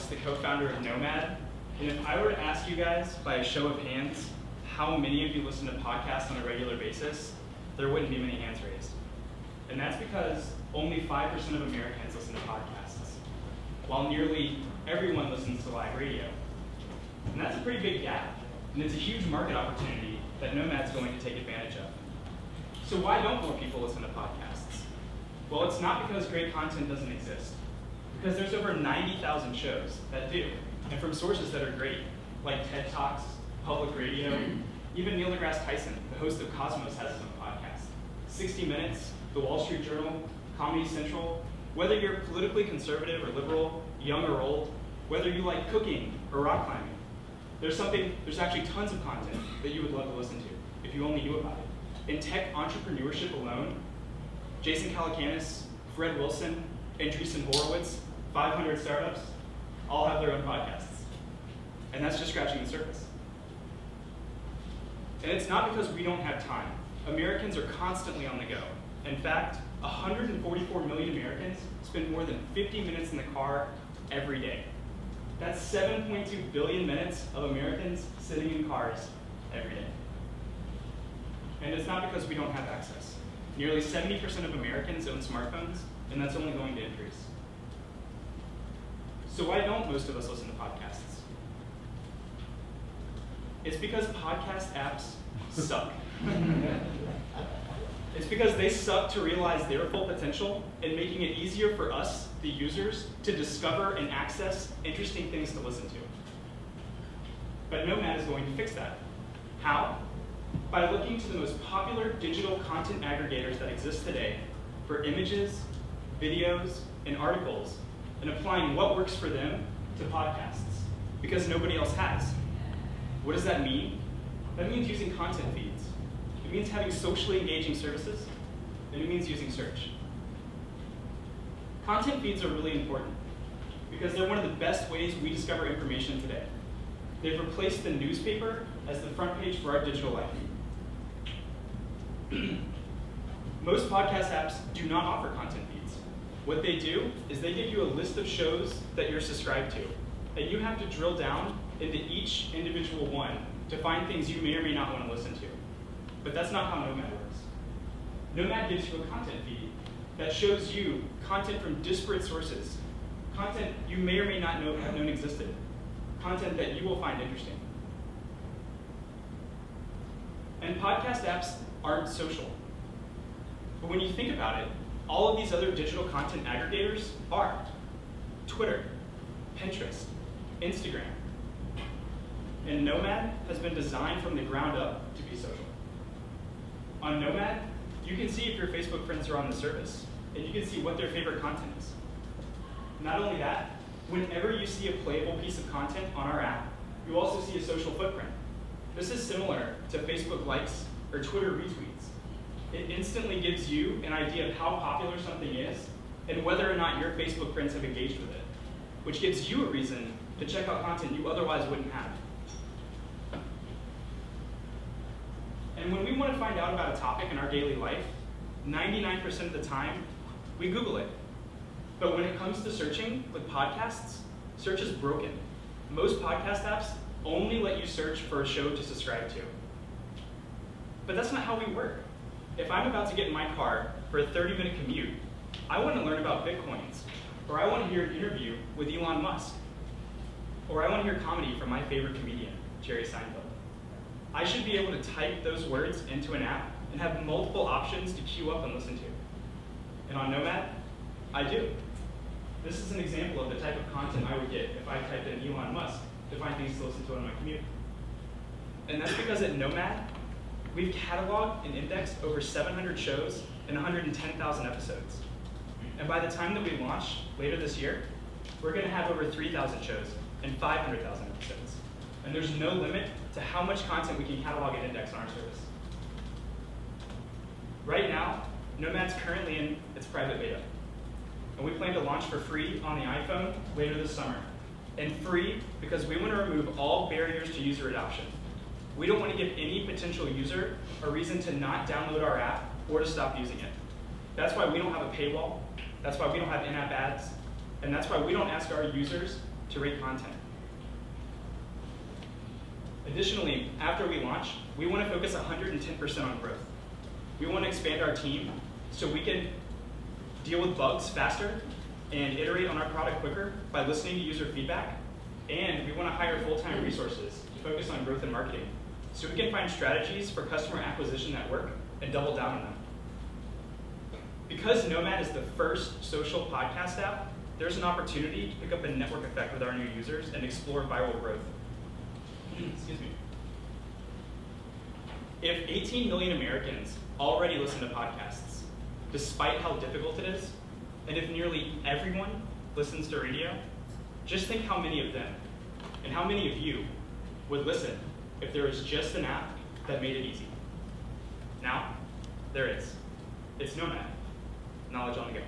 the co-founder of Knomad, and if I were to ask you guys by a show of hands how many of you listen to podcasts on a regular basis, there wouldn't be many hands raised. And that's because only 5% of Americans listen to podcasts, while nearly everyone listens to live radio. And that's a pretty big gap, and it's a huge market opportunity that Knomad's going to take advantage of. So why don't more people listen to podcasts? Well, it's not because great content doesn't exist, because there's over 90,000 shows that do, and from sources that are great, like TED Talks, public radio, even Neil deGrasse Tyson, the host of Cosmos, has his own podcast. 60 Minutes, The Wall Street Journal, Comedy Central. Whether you're politically conservative or liberal, young or old, whether you like cooking or rock climbing, there's actually tons of content that you would love to listen to if you only knew about it. In tech entrepreneurship alone, Jason Calacanis, Fred Wilson, Andreessen Horowitz, 500 startups, all have their own podcasts. And that's just scratching the surface. And it's not because we don't have time. Americans are constantly on the go. In fact, 144 million Americans spend more than 50 minutes in the car every day. That's 7.2 billion minutes of Americans sitting in cars every day. And it's not because we don't have access. Nearly 70% of Americans own smartphones, and that's only going to increase. So why don't most of us listen to podcasts? It's because podcast apps suck. It's because they suck to realize their full potential and making it easier for us, the users, to discover and access interesting things to listen to. But Knomad is going to fix that. How? By looking to the most popular digital content aggregators that exist today for images, videos, and articles, and applying what works for them to podcasts, because nobody else has. What does that mean? That means using content feeds. It means having socially engaging services, and it means using search. Content feeds are really important because they're one of the best ways we discover information today. They've replaced the newspaper as the front page for our digital life. Most podcast apps do not offer content feeds. What they do is they give you a list of shows that you're subscribed to, and you have to drill down into each individual one to find things you may or may not want to listen to. But that's not how Knomad works. Knomad gives you a content feed that shows you content from disparate sources, content you may or may not have known existed, content that you will find interesting. And podcast apps aren't social. But when you think about it, all of these other digital content aggregators are. Twitter, Pinterest, Instagram. And Knomad has been designed from the ground up to be social. On Knomad, you can see if your Facebook friends are on the service, and you can see what their favorite content is. Not only that, whenever you see a playable piece of content on our app, you also see a social footprint. This is similar to Facebook likes or Twitter retweets. It instantly gives you an idea of how popular something is and whether or not your Facebook friends have engaged with it, which gives you a reason to check out content you otherwise wouldn't have. And when we want to find out about a topic in our daily life, 99% of the time, we Google it. But when it comes to searching with podcasts, search is broken. Most podcast apps only let you search for a show to subscribe to. But that's not how we work. If I'm about to get in my car for a 30-minute commute, I want to learn about Bitcoins, or I want to hear an interview with Elon Musk, or I want to hear comedy from my favorite comedian, Jerry Seinfeld. I should be able to type those words into an app and have multiple options to queue up and listen to. And on Knomad, I do. This is an example of the type of content I would get if I typed in Elon Musk to find things to listen to on my commute. And that's because at Knomad, we've cataloged and indexed over 700 shows and 110,000 episodes. And by the time that we launch later this year, we're going to have over 3,000 shows and 500,000 episodes. And there's no limit to how much content we can catalog and index on our service. Right now, Knomad's currently in its private beta. And we plan to launch for free on the iPhone later this summer. And free because we want to remove all barriers to user adoption. We don't want to give any potential user a reason to not download our app or to stop using it. That's why we don't have a paywall. That's why we don't have in-app ads. And that's why we don't ask our users to rate content. Additionally, after we launch, we want to focus 110% on growth. We want to expand our team so we can deal with bugs faster and iterate on our product quicker by listening to user feedback. And we want to hire full-time resources to focus on growth and marketing so we can find strategies for customer acquisition that work and double down on them. Because Knomad is the first social podcast app, there's an opportunity to pick up a network effect with our new users and explore viral growth. Excuse me. If 18 million Americans already listen to podcasts, despite how difficult it is, and if nearly everyone listens to radio, just think how many of them, and how many of you, would listen if there was just an app that made it easy. Now, there is. It's Knomad. Knowledge on the go.